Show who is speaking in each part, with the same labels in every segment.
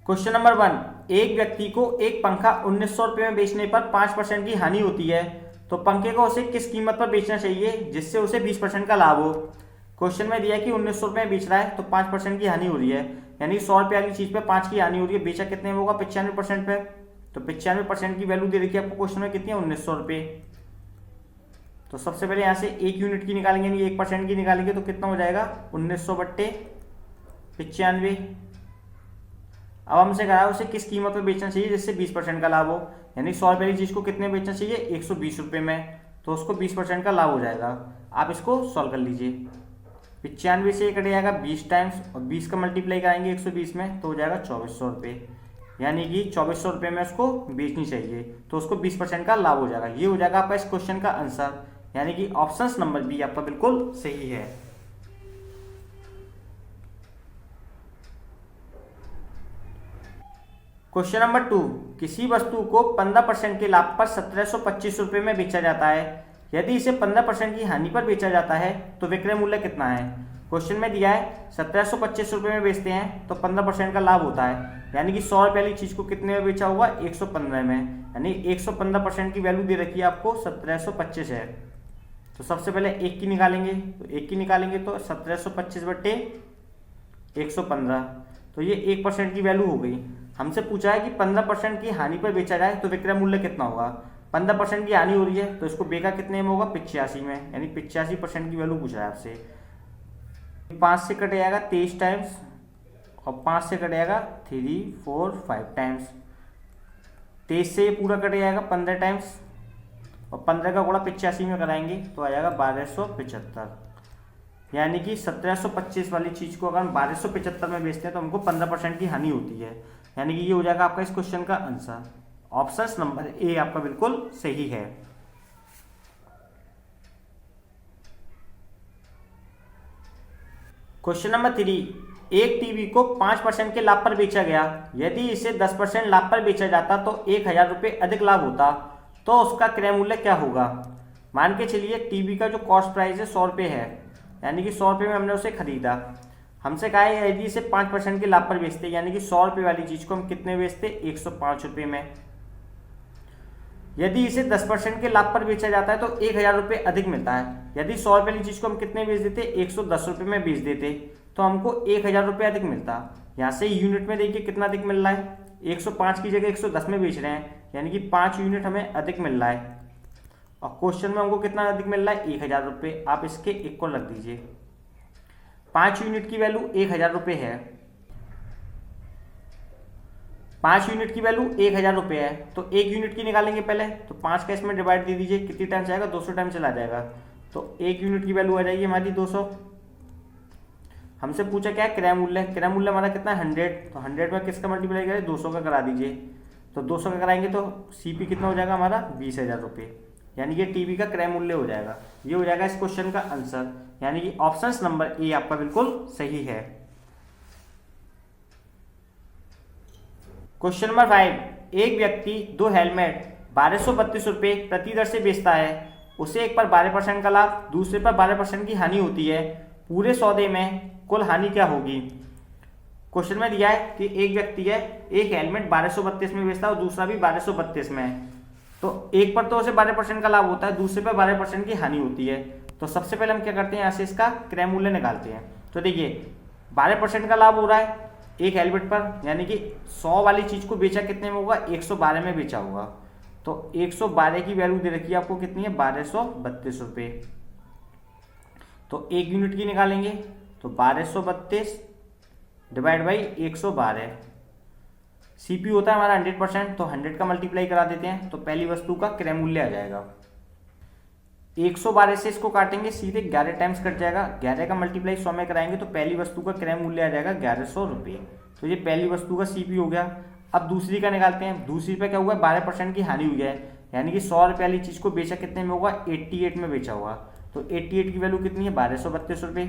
Speaker 1: Question number 1, एक व्यक्ति को एक पंखा 1900 रुपये में बेचने पर 5% की हानि होती है, तो पंखे को उसे किस कीमत पर बेचना चाहिए जिससे उसे 20% का लाभ हो। क्वेश्चन में दिया है कि 1900 रुपये में बेच रहा है तो 5% की हानि हो रही है, यानी 100 रुपये वाली चीज पे 5 की हानि हो रही है। बेचा कितने में होगा? 95% पे। तो 95% की वैल्यू दे रखी है आपको क्वेश्चन में, कितनी है? 1900 रुपये। तो सबसे पहले यहाँ से 1 यूनिट की निकालेंगे, यानी 1% की निकालेंगे तो कितना हो जाएगा? 1900 बट्टे 95। अब हमसे कहा है उसे किस कीमत पे बेचना चाहिए जिससे 20% का लाभ हो, यानी 100 रुपये की चीज को कितने बेचना चाहिए? 120 रुपये में, तो उसको 20% का लाभ हो जाएगा। आप इसको सॉल्व कर लीजिए। 95 से कट जाएगा 20 टाइम्स, और 20 का मल्टीप्लाई कराएंगे 120 में तो हो जाएगा 2400 रुपये, यानी कि 2400 रुपये में उसको बेचनी चाहिए, तो उसको 20% का लाभ हो जाएगा। ये हो जाएगा आपका इस क्वेश्चन का आंसर, यानी कि ऑप्शन नंबर बी आपका बिल्कुल सही है। क्वेश्चन नंबर 2, किसी वस्तु को 15% के लाभ पर 1725 रुपये में बेचा जाता है। यदि इसे 15% की हानि पर बेचा जाता है तो विक्रय मूल्य कितना है। क्वेश्चन में दिया है 1725 रुपये में बेचते हैं तो 15% का लाभ होता है, यानी कि 100 रुपये वाली चीज को कितने में बेचा होगा? 115 में, यानी 115% की वैल्यू दे रखी है आपको 1725 है। तो सबसे पहले 1 की निकालेंगे, तो 1 की निकालेंगे तो 1725 बट्टे 115, तो ये 1% की वैल्यू हो गई। हमसे पूछा है कि 15% की हानि पर बेचा जाए तो विक्रय मूल्य कितना होगा। 15% की हानि हो रही है तो इसको बेचा कितने में होगा? 85 में, यानी 85% की वैल्यू पूछा है आपसे। 5 से कट जाएगा 23 टाइम्स, और 5 से कट जाएगा 3, 4, 5 टाइम्स। 23 से ये पूरा कट जाएगा 15 टाइम्स, और 15 का गुणा 85 में कराएंगे तो आ जाएगा 1275, यानी कि 1725 वाली चीज को अगर हम 1275 में बेचते हैं तो हमको 15% की हानि होती है, यानी कि ये हो जाएगा आपका इस क्वेश्चन का आंसर। ऑप्शन नंबर ए आपका बिल्कुल सही है। क्वेश्चन नंबर 3, एक टीवी को 5% के लाभ पर बेचा गया। यदि इसे 10% लाभ पर बेचा जाता तो 1000 रुपये अधिक लाभ होता, तो उसका क्रय मूल्य क्या होगा। मान के चलिए टीवी का जो कॉस्ट प्राइस है 100 रुपये है, यानी कि 100 रुपये में हमने उसे खरीदा। हमसे कहा है यदि इसे 5% के लाभ पर बेचते, यानी कि 100 रुपये वाली चीज को हम कितने बेचते? 105 रुपये में। यदि इसे 10% के लाभ पर बेचा जाता है तो 1000 रुपये अधिक मिलता है। यदि 100 रुपये वाली चीज को हम कितने बेच देते? 110 रुपये में बेच देते तो हमको 1000 रुपये अधिक मिलता। यहाँ से यूनिट में देखिए कितना अधिक मिल रहा है, 105 की जगह 110 में बेच रहे हैं, यानी कि 5 यूनिट हमें अधिक मिल रहा है। और क्वेश्चन में हमको कितना अधिक मिल रहा है? 1000 रुपये। आप इसके इक्वल रख दीजिए। 5 यूनिट की वैल्यू 1000 रुपये है, 5 यूनिट की वैल्यू 1000 रुपये है, तो 1 यूनिट की निकालेंगे पहले, तो 5 का इसमें डिवाइड दे दीजिए, कितनी टाइम जाएगा? 200 टाइम चला जाएगा, तो 1 यूनिट की वैल्यू आ जाएगी हमारी 200। हमसे पूछा क्या है? क्रय मूल्य। क्रय मूल्य हमारा कितना है? 100, तो 100 में किसका मल्टीप्लाई करें? 200 का करा दीजिए, तो 200 का कराएंगे तो सीपी कितना हो जाएगा हमारा? 20,000 रुपये, यानी कि टीवी का क्रय मूल्य हो जाएगा। ये हो जाएगा इस क्वेश्चन का आंसर, यानी कि ऑप्शन नंबर ए आपका बिल्कुल सही है। क्वेश्चन नंबर 5, एक व्यक्ति 2 हेलमेट 1232 रुपये प्रति दर से बेचता है। उसे एक पर 12% का लाभ, दूसरे पर 12% की हानि होती है। पूरे सौदे में कुल हानि क्या होगी। क्वेश्चन में दिया है कि एक व्यक्ति है, एक हेलमेट 1232 में बेचता है और दूसरा भी 1232 में है, तो एक पर तो उसे 12% का लाभ होता है, दूसरे पर 12% की हानि होती है। तो सबसे पहले हम क्या करते हैं, यहाँ से इसका क्रय मूल्य निकालते हैं। तो देखिए 12% का लाभ हो रहा है एक हेलमेट पर, यानी कि 100 वाली चीज को बेचा कितने में होगा? 112 में बेचा होगा, तो 112 की वैल्यू दे रखी है आपको, कितनी है? 1232 रुपये। तो 1 यूनिट की निकालेंगे तो 1232 डिवाइड बाई 112, सीपी होता है हमारा 100%, तो 100 का मल्टीप्लाई करा देते हैं तो पहली वस्तु का क्रय मूल्य आ जाएगा। 112 से इसको काटेंगे सीधे 11 टाइम्स कट जाएगा, 11 का मल्टीप्लाई 100 में कराएंगे तो पहली वस्तु का क्रय मूल्य आ जाएगा 1100 रुपये। तो ये पहली वस्तु का सीपी हो गया। अब दूसरी का निकालते हैं। दूसरी पे क्या हुआ? 12% की हानि हुई है, यानी कि 100 रुपये वाली चीज को बेचा कितने में होगा? 88 में बेचा हुआ, तो 88 की वैल्यू कितनी है? 1232 रुपये।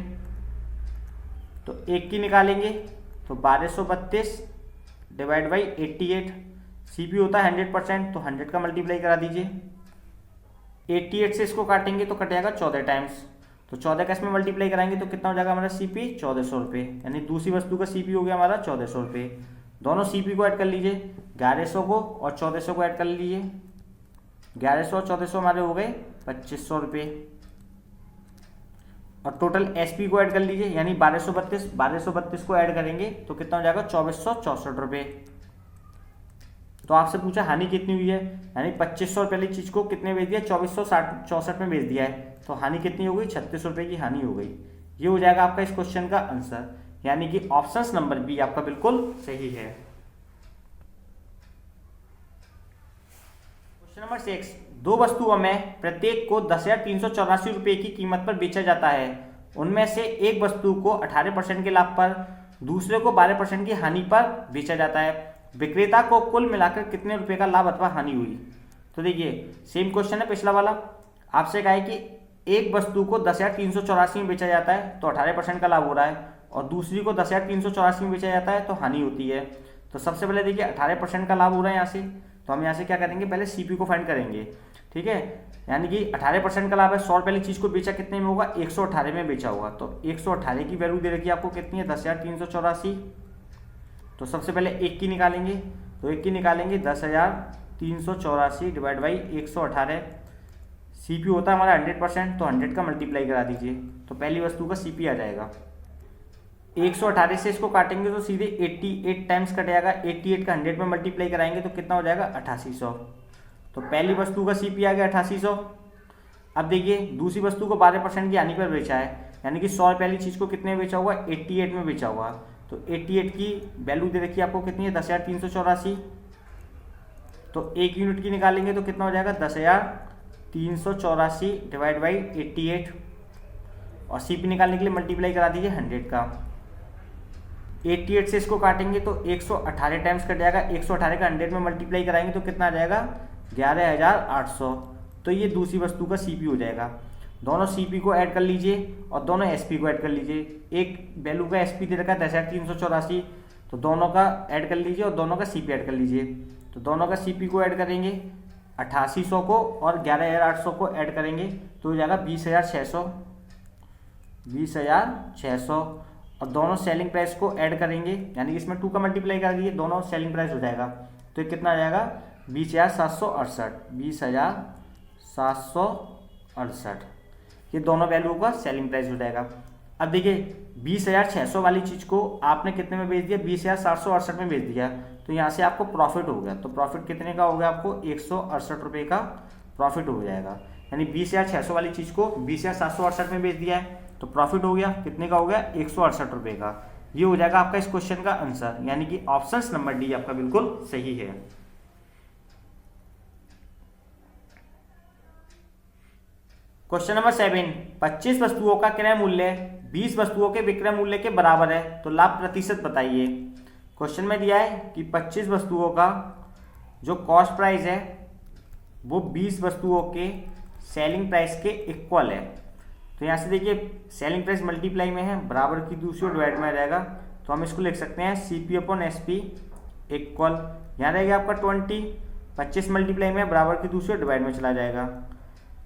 Speaker 1: तो 1 की निकालेंगे तो 1232 डिवाइड बाई 88, सीपी होता है 100%, तो 100 का मल्टीप्लाई करा दीजिए। 88 से इसको काटेंगे तो कट जाएगा 14 टाइम्स, तो 14 का इसमें मल्टीप्लाई कराएंगे तो कितना हो जाएगा हमारा सीपी? 1400 रुपये, यानी दूसरी वस्तु का सीपी हो गया हमारा 1400 रुपये। दोनों सीपी को ऐड कर लीजिए, 1100 को और 1400 को ऐड कर लीजिए। 1100 और 1400 हमारे हो गए 2500 रुपये। और टोटल एसपी को ऐड कर लीजिए, यानी 1232 को ऐड करेंगे तो कितना हो जाएगा 2464 रुपये। तो आपसे पूछा हानि कितनी हुई है, यानी 2500 रुपये वाली चीज़ को कितने बेच दिया, 2464 में बेच दिया है, तो हानि कितनी हो गई, 36 रुपये की हानि हो गई। ये हो जाएगा आपका इस क्वेश्चन का आंसर, यानी कि ऑप्शन नंबर बी आपका बिल्कुल सही है। क्वेश्चन नंबर 6, दो वस्तुओं में प्रत्येक को 10,384 रुपये की कीमत पर बेचा जाता है। उनमें से एक वस्तु को 18% के लाभ पर, दूसरे को 12% की हानि पर बेचा जाता है। विक्रेता को कुल मिलाकर कितने रुपए का लाभ अथवा हानि हुई। तो देखिए सेम क्वेश्चन है पिछला वाला। आपसे कहा है कि एक वस्तु को 10,384 में बेचा जाता है तो 18% का लाभ हो रहा है, और दूसरी को 10,384 में बेचा जाता है तो हानि होती है। तो सबसे पहले देखिए 18% का लाभ हो रहा है यहाँ से, तो हम यहाँ से क्या करेंगे, पहले सीपी को फाइंड करेंगे। ठीक है, यानी कि 18% का लाभ है, 100 रुपये वाली चीज़ को बेचा कितने में होगा, 118 में बेचा होगा। तो 118 की वैल्यू दे रखी है आपको कितनी है, 10,384। तो सबसे पहले एक की निकालेंगे, तो एक की निकालेंगे 10,384 डिवाइड बाई 118। सीपी होता है हमारा 100%, तो 100 का मल्टीप्लाई करा दीजिए, तो पहली वस्तु का सीपी आ जाएगा। 118 से इसको काटेंगे तो सीधे 88 टाइम्स कट जाएगा, 88 का 100 में मल्टीप्लाई कराएंगे तो कितना हो जाएगा 8800। तो पहली वस्तु का सीपी आ गया 8800। अब देखिए दूसरी वस्तु को 12% की हानि पर बेचा है, यानी कि 100 रुपये वाली चीज़ को कितने में बेचा होगा, 88 में बेचा होगा। तो 88 की वैल्यू दे रखी है आपको कितनी है, 10,384। तो एक यूनिट की निकालेंगे तो कितना हो जाएगा 10,384 डिवाइड बाई 88, और सीपी निकालने के लिए मल्टीप्लाई करा दीजिए 100 का। 88 से इसको काटेंगे तो 118 टाइम्स कट जाएगा, 118 का 100 में मल्टीप्लाई कराएंगे तो कितना आ जाएगा 11,800। तो ये दूसरी वस्तु का सीपी हो जाएगा। दोनों सीपी को ऐड कर लीजिए और दोनों एसपी को ऐड कर लीजिए। एक वैल्यू का एसपी दे रखा है 10,384, तो दोनों का ऐड कर लीजिए और दोनों का सीपी ऐड कर लीजिए। तो दोनों का सीपी को ऐड करेंगे 8800 को और 11,800 को ऐड करेंगे तो हो जाएगा 20,600। और दोनों सेलिंग प्राइस को ऐड करेंगे, यानी कि इसमें 2 का मल्टीप्लाई कर दीजिए, दोनों सेलिंग प्राइस हो जाएगा। तो कितना आ जाएगा 20,768, 20,768। ये दोनों वैल्यू का सेलिंग प्राइस हो जाएगा। अब देखिए 20,600 वाली चीज़ को आपने कितने में बेच दिया, 20,768 में बेच दिया, तो यहाँ से आपको प्रॉफिट हो गया। तो प्रॉफिट कितने का हो गया, आपको 168 रुपये का प्रॉफिट हो जाएगा। यानी 20,600 वाली चीज़ को 20,768 में बेच दिया है तो प्रॉफिट हो गया, कितने का हो गया 168 रुपये का। ये हो जाएगा आपका इस क्वेश्चन का आंसर, यानी कि ऑप्शन नंबर डी आपका बिल्कुल सही है। क्वेश्चन नंबर 7, 25 वस्तुओं का क्रय मूल्य 20 वस्तुओं के विक्रय मूल्य के बराबर है, तो लाभ प्रतिशत बताइए। क्वेश्चन में दिया है कि 25 वस्तुओं का जो कॉस्ट प्राइस है वो 20 वस्तुओं के सेलिंग प्राइस के इक्वल है। तो यहाँ से देखिए सेलिंग प्राइस मल्टीप्लाई में है, बराबर की दूसरी डिवाइड में रहेगा, तो हम इसको लिख सकते हैं सीपी अपॉन एसपी इक्वल, यहाँ रहेगा आपका 20, 25 मल्टीप्लाई में बराबर की दूसरी डिवाइड में चला जाएगा।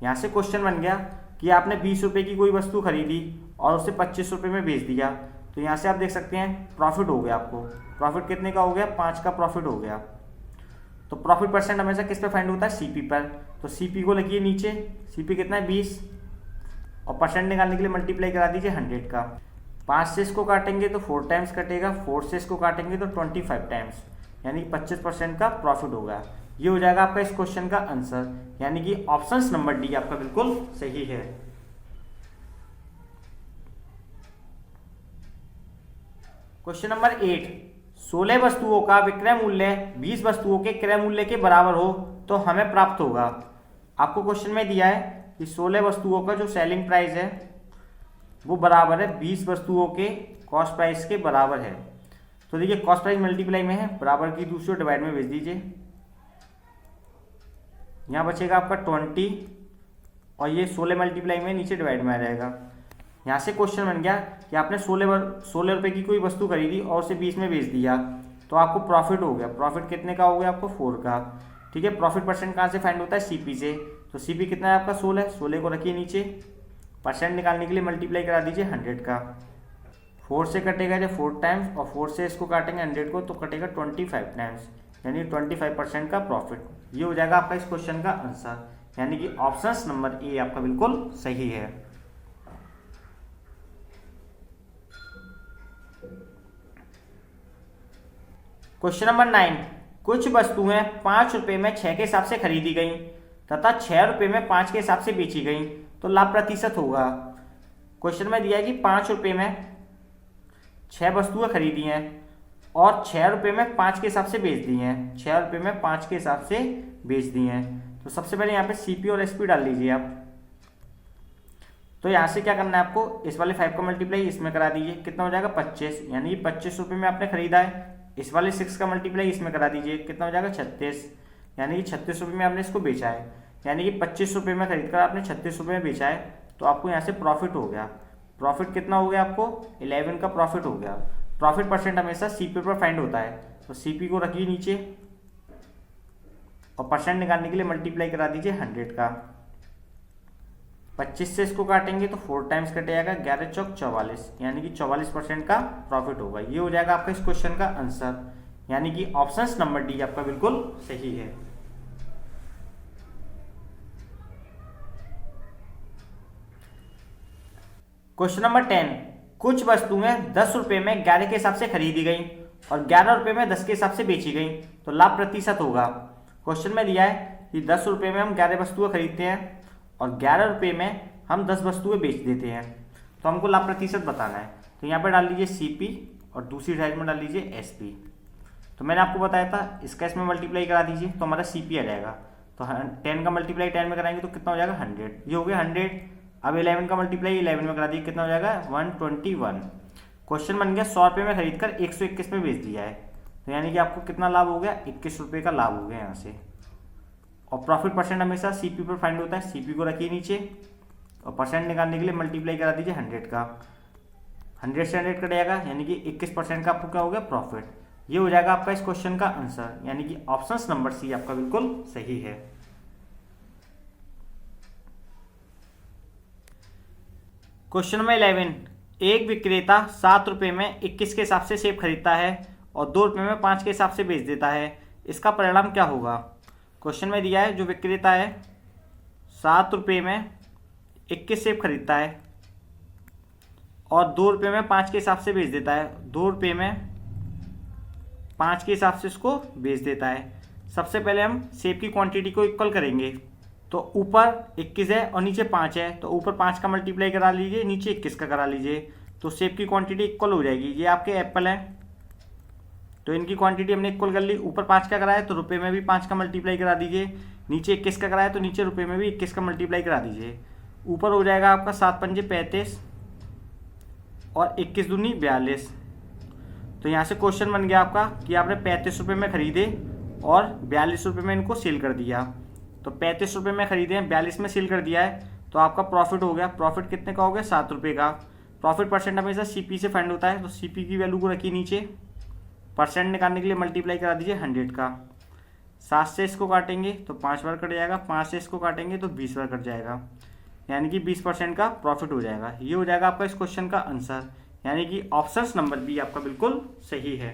Speaker 1: यहाँ से क्वेश्चन बन गया कि आपने 20 रुपये की कोई वस्तु खरीदी और उसे 25 रुपये में बेच दिया, तो यहाँ से आप देख सकते हैं प्रॉफिट हो गया। आपको प्रॉफिट कितने का हो गया, 5 का प्रॉफिट हो गया। तो प्रॉफिट परसेंट हमेशा किस पे फाइंड होता है, सीपी पर। तो सीपी को लिखिए नीचे, सीपी कितना है 20, और परसेंट निकालने के लिए मल्टीप्लाई करा दीजिए 100 का। 5 से इसको काटेंगे तो 4 टाइम्स कटेगा, 4 से इसको काटेंगे तो 25 टाइम्स, यानी 25% का प्रॉफिट होगा। ये हो जाएगा आपका इस क्वेश्चन का आंसर, यानी कि ऑप्शन नंबर डी आपका बिल्कुल सही है। क्वेश्चन नंबर 8, 16 वस्तुओं का विक्रय मूल्य 20 वस्तुओं के क्रय मूल्य के बराबर हो तो हमें प्राप्त होगा। आपको क्वेश्चन में दिया है कि 16 वस्तुओं का जो सेलिंग प्राइस है वो बराबर है 20 वस्तुओं के कॉस्ट प्राइस के बराबर है। तो देखिए कॉस्ट प्राइस मल्टीप्लाई में है, बराबर की दूसरी डिवाइड में भेज दीजिए, यहाँ बचेगा आपका 20 और ये 16 मल्टीप्लाई में नीचे डिवाइड में आ जाएगा। यहाँ से क्वेश्चन बन गया कि आपने 16 रुपये की कोई वस्तु खरीदी और उसे 20 में बेच दिया तो आपको प्रॉफिट हो गया। प्रॉफिट कितने का हो गया, आपको 4 का। ठीक है, प्रॉफिट परसेंट कहाँ से फाइंड होता है, सीपी से। तो सीपी कितना है आपका 16 को रखिए नीचे, परसेंट निकालने के लिए मल्टीप्लाई करा दीजिए 100 का। 4 से कटेगा जो 4 टाइम्स, और 4 से इसको काटेंगे 100 को तो कटेगा 25 टाइम्स, यानी 25% का प्रॉफिट। ये हो जाएगा आपका इस क्वेश्चन का आंसर, यानी कि ऑप्शन नंबर ए आपका बिल्कुल सही है। क्वेश्चन नंबर 9, कुछ वस्तुएं 5 रुपए में 6 के हिसाब से खरीदी गई तथा 6 रुपए में 5 के हिसाब से बेची गई तो लाभ प्रतिशत होगा। क्वेश्चन में दिया है कि 5 रुपए में 6 वस्तुएं खरीदी हैं और 6 रुपए में 5 के हिसाब से बेच दी हैं, 6 रुपए में 5 के हिसाब से बेच दी हैं। तो सबसे पहले यहाँ पे सीपी और एसपी डाल लीजिए आप। तो यहाँ से क्या करना है आपको, इस वाले 5 का मल्टीप्लाई इसमें करा दीजिए, कितना हो जाएगा 25, यानी 25 रुपये में आपने खरीदा है। इस वाले 6 का मल्टीप्लाई इसमें करा दीजिए, कितना हो जाएगा 36, यानी कि 36 रुपये में आपने इसको बेचा है, यानी कि 25 रुपये में खरीद कर आपने 36 रुपये में बेचा है। तो आपको यहाँ से प्रॉफिट हो गया। प्रॉफिट कितना हो गया आपको, 11 का प्रॉफिट हो गया। प्रॉफिट परसेंट हमेशा सीपी पर फाइंड होता है, तो सीपी को रखिए नीचे और परसेंट निकालने के लिए मल्टीप्लाई करा दीजिए 100 का। 25 से इसको काटेंगे तो 4 टाइम्स कट जाएगा, 11 चौक 44, यानी कि 44% का प्रॉफिट होगा। ये हो जाएगा आपका इस क्वेश्चन का आंसर, यानी कि ऑप्शन नंबर डी आपका बिल्कुल सही है। क्वेश्चन नंबर 10, कुछ वस्तुएं 10 रुपए में 11 के हिसाब से खरीदी गई और 11 रुपए में 10 के हिसाब से बेची गई तो लाभ प्रतिशत होगा। क्वेश्चन में दिया है कि 10 रुपए में हम 11 वस्तुएं खरीदते हैं और 11 रुपये में हम 10 वस्तुएं बेच देते हैं, तो हमको लाभ प्रतिशत बताना है। तो यहाँ पर डाल लीजिए सीपी और दूसरी साइड में डाल लीजिए एसपी। तो मैंने आपको बताया था इसका इसमें मल्टीप्लाई करा दीजिए तो हमारा सीपी आ जाएगा। तो 10 का मल्टीप्लाई 10 में कराएंगे तो कितना हो जाएगा 100, ये हो गया 100। अब 11 का मल्टीप्लाई 11 में करा दिए, कितना हो जाएगा 121। क्वेश्चन बन गया 100 रुपये में खरीद कर 121 में बेच दिया है, तो यानी कि आपको कितना लाभ हो गया 21 रुपये का लाभ हो गया यहाँ से। और प्रॉफिट परसेंट हमेशा सीपी पर फाइंड होता है, सीपी को रखिए नीचे और परसेंट निकालने के लिए मल्टीप्लाई करा दीजिए 100 का। 100 से 100 कट जाएगा, यानी कि 21% का आपको क्या हो गया प्रॉफिट। ये हो जाएगा आपका इस क्वेश्चन का आंसर, यानी कि ऑप्शन नंबर सी आपका बिल्कुल सही है। क्वेश्चन नंबर 11, एक विक्रेता 7 रुपये में 21 के हिसाब से सेब खरीदता है और 2 रुपये में 5 के हिसाब से बेच देता है, इसका परिणाम क्या होगा। क्वेश्चन में दिया है जो विक्रेता है 7 रुपये में 21 सेब खरीदता है और 2 रुपये में 5 के हिसाब से बेच देता है, 2 रुपये में 5 के हिसाब से इसको बेच देता है। सबसे पहले हम सेब की क्वांटिटी को इक्वल करेंगे, तो ऊपर 21 है और नीचे 5 है, तो ऊपर 5 का मल्टीप्लाई करा लीजिए, नीचे 21 का करा लीजिए, तो सेब की क्वांटिटी इक्वल हो जाएगी। ये आपके एप्पल हैं तो इनकी क्वांटिटी हमने इक्वल कर ली। ऊपर 5 का कराया तो रुपये में भी 5 का मल्टीप्लाई करा दीजिए, नीचे 21 का कराया तो नीचे रुपये में भी 21 का मल्टीप्लाई करा दीजिए। ऊपर हो जाएगा आपका 7 पंजे 35 और 21 दूनी 42। तो यहाँ से क्वेश्चन बन गया आपका कि आपने 35 रुपये में खरीदे और 42 रुपये में इनको सेल कर दिया। तो 35 रुपये में खरीदे हैं, 42 में सेल कर दिया है, तो आपका प्रॉफिट हो गया। प्रॉफिट कितने का हो गया 7 रुपये का। प्रॉफिट परसेंट हमेशा सीपी से फाइंड होता है, तो सीपी की वैल्यू को रखिए नीचे, परसेंट निकालने के लिए मल्टीप्लाई करा दीजिए 100 का। 7 से इसको काटेंगे तो 5 बार कट जाएगा, 5 से इसको काटेंगे तो 20 बार कट जाएगा, यानी कि 20% का प्रॉफिट हो जाएगा। ये हो जाएगा आपका इस क्वेश्चन का आंसर, यानी कि ऑप्शन नंबर बी आपका बिल्कुल सही है।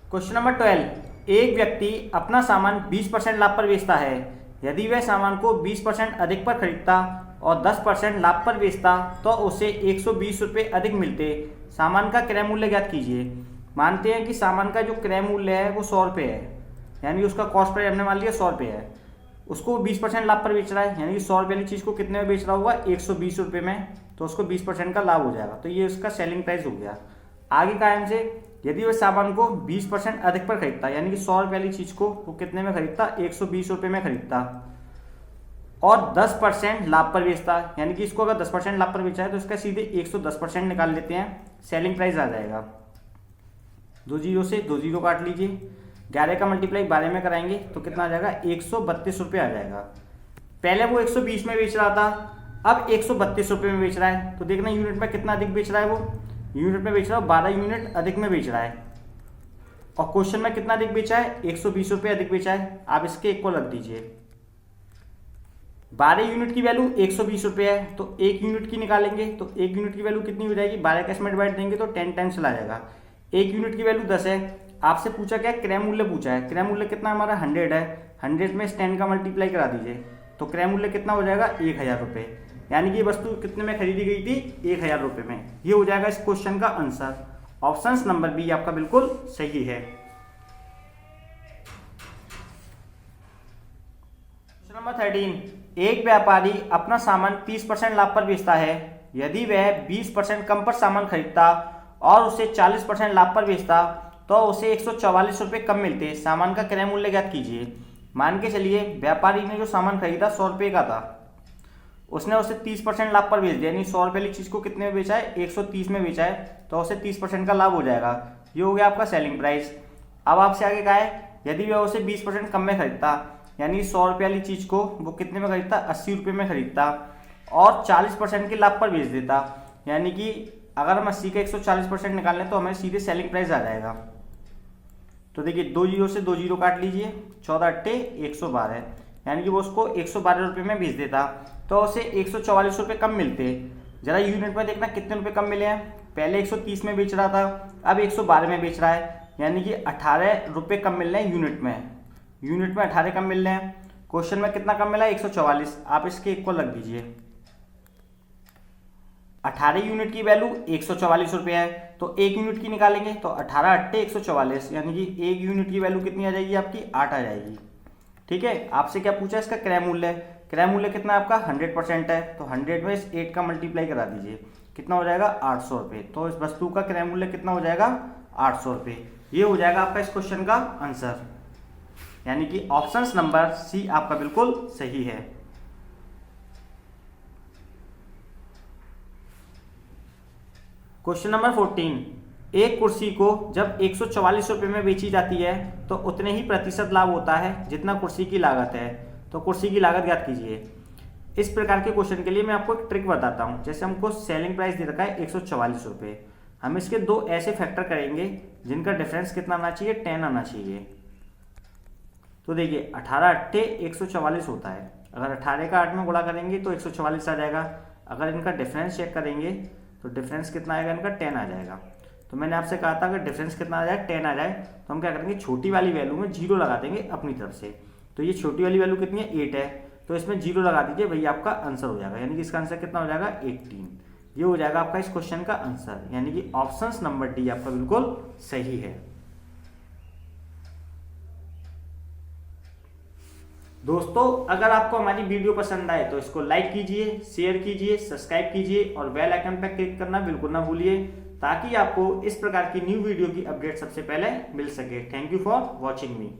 Speaker 1: क्वेश्चन नंबर 12, एक व्यक्ति अपना सामान 20% लाभ पर बेचता है। यदि वह सामान को 20% अधिक पर खरीदता और 10% लाभ पर बेचता तो उसे 120 रुपये अधिक मिलते। सामान का क्रय मूल्य ज्ञात कीजिए। मानते हैं कि सामान का जो क्रय मूल्य है वो 100 रुपये है, यानी उसका कॉस्ट प्राइस हमने मान लिया 100 रुपये है, उसको 20% लाभ पर बेच रहा है, यानी कि 100 रुपये वाली चीज़ को कितने में बेच रहा होगा 120 रुपये में, तो उसको 20% का लाभ हो जाएगा। तो ये उसका सेलिंग प्राइस हो गया। आगे का हमसे यदि वह सामान को 20% अधिक पर खरीदता, यानी कि 100 रुपये वाली चीज़ को वो कितने में खरीदता 120 रुपये में खरीदता और 10% लाभ पर बेचता, यानी कि इसको अगर 10% लाभ पर बेचा है तो इसका सीधे 110% निकाल लेते हैं, सेलिंग प्राइस आ जाएगा। 2 जीरो से 2 जीरो काट लीजिए, 11 का मल्टीप्लाई 12 में कराएंगे तो कितना आ जाएगा 132 रुपये आ जाएगा। पहले वो 120 में बेच रहा था, अब 132 रुपये में बेच रहा है, तो देखना यूनिट में कितना अधिक बेच रहा है। वो यूनिट में बेच रहा है 12 यूनिट अधिक में बेच रहा है, और क्वेश्चन में कितना अधिक बेचा है 120 रुपये अधिक बेचा है। आप इसके इक्वल रख दीजिए, 12 यूनिट की वैल्यू 120 रुपये है, तो 1 यूनिट की निकालेंगे तो 1 यूनिट की वैल्यू कितनी हो जाएगी, 12 का इसमें डिवाइड देंगे तो 10 टाइम्स चला जाएगा। 1 यूनिट की वैल्यू 10 है। आपसे पूछा क्या है, क्रय मूल्य पूछा है। क्रय मूल्य कितना हमारा 100 है, 100 में इस 10 का मल्टीप्लाई करा दीजिए तो क्रय मूल्य कितना हो जाएगा 1000 रुपये। यानी कि ये वस्तु कितने में खरीदी गई थी, 1000 रुपये में। ये हो जाएगा इस क्वेश्चन का आंसर। ऑप्शन नंबर बी आपका बिल्कुल सही है। क्वेश्चन नंबर 13, एक व्यापारी अपना सामान 30% लाभ पर बेचता है। यदि वह 20% कम पर सामान खरीदता और उसे 40% लाभ पर बेचता तो उसे 144 रुपये कम मिलते। सामान का क्रय मूल्य ज्ञात कीजिए। मान के चलिए व्यापारी ने जो सामान खरीदा 100 रुपये का था, उसने उसे 30% लाभ पर बेच दिया, यानी 100 रुपये वाली चीज़ को कितने में बेचा है, 130 में बेचा है, तो उसे 30% का लाभ हो जाएगा। ये हो गया आपका सेलिंग प्राइस। अब आपसे आगे कहा है यदि वह उसे 20% कम में खरीदता, यानी 100 रुपये वाली चीज़ को वो कितने में खरीदता, 80 रुपये में खरीदता और 40% के लाभ पर बेच देता। यानी कि अगर हम 80 का 140% निकाल लें तो हमें सीधे सेलिंग प्राइस आ जाएगा। तो देखिए 2 जीरो से 2 जीरो काट लीजिए, 14 अट्टे 112, यानी कि वो उसको 112 रुपये में बेच देता तो उसे 144 रुपये कम मिलते। जरा यूनिट में देखना कितने रुपये कम मिले हैं। पहले 130 में बेच रहा था, अब 112 में बेच रहा है, यानी कि 18 रुपये कम मिल रहे हैं यूनिट में। यूनिट में 18 कम मिल रहे हैं। क्वेश्चन में कितना कम मिला है, 144। आप इसके इक्वल रख दीजिए। 18 यूनिट की वैल्यू 144 रुपये है, तो 1 यूनिट की निकालेंगे तो 18 अट्टे 144, यानी कि 1 यूनिट की वैल्यू कितनी आ जाएगी आपकी, 8 आ जाएगी। ठीक है, आपसे क्या पूछा है, इसका क्रय मूल्य। क्रय मूल्य कितना आपका 100% है, तो 100 में इस 8 का मल्टीप्लाई करा दीजिए, कितना हो जाएगा 800 रुपये। तो इस वस्तु का क्रय मूल्य कितना हो जाएगा 800 रुपये। ये हो जाएगा आपका इस क्वेश्चन का आंसर, यानी कि ऑप्शन नंबर सी आपका बिल्कुल सही है। क्वेश्चन नंबर 14, एक कुर्सी को जब 144 रुपये में बेची जाती है तो उतने ही प्रतिशत लाभ होता है जितना कुर्सी की लागत है। तो कुर्सी की लागत ज्ञात कीजिए। इस प्रकार के क्वेश्चन के लिए मैं आपको एक ट्रिक बताता हूं। जैसे हमको सेलिंग प्राइस दे रखा है 144 रुपये, हम इसके 2 ऐसे फैक्टर करेंगे जिनका डिफरेंस कितना आना चाहिए, 10 आना चाहिए। तो देखिए 18 अट्ठे 144 होता है, अगर 18 का 8 में गुणा करेंगे तो 144 आ जाएगा। अगर इनका डिफरेंस चेक करेंगे तो डिफरेंस कितना आएगा, इनका 10 आ जाएगा। तो मैंने आपसे कहा था अगर डिफरेंस कितना आ जाए, 10 आ जाए, तो हम क्या करेंगे, छोटी वाली वैल्यू में 0 लगा देंगे अपनी तरफ से। तो ये छोटी वाली वैल्यू कितनी है, 8 है, तो इसमें 0 लगा दीजिए, वही आपका आंसर हो जाएगा। यानी कि इसका आंसर कितना हो जाएगा 18। ये हो जाएगा आपका इस क्वेश्चन का आंसर, यानी कि ऑप्शन नंबर डी आपका बिल्कुल सही है। दोस्तों अगर आपको हमारी वीडियो पसंद आए तो इसको लाइक कीजिए, शेयर कीजिए, सब्सक्राइब कीजिए और बेल आइकन पर क्लिक करना बिल्कुल ना भूलिए, ताकि आपको इस प्रकार की न्यू वीडियो की अपडेट सबसे पहले मिल सके। Thank you for watching me.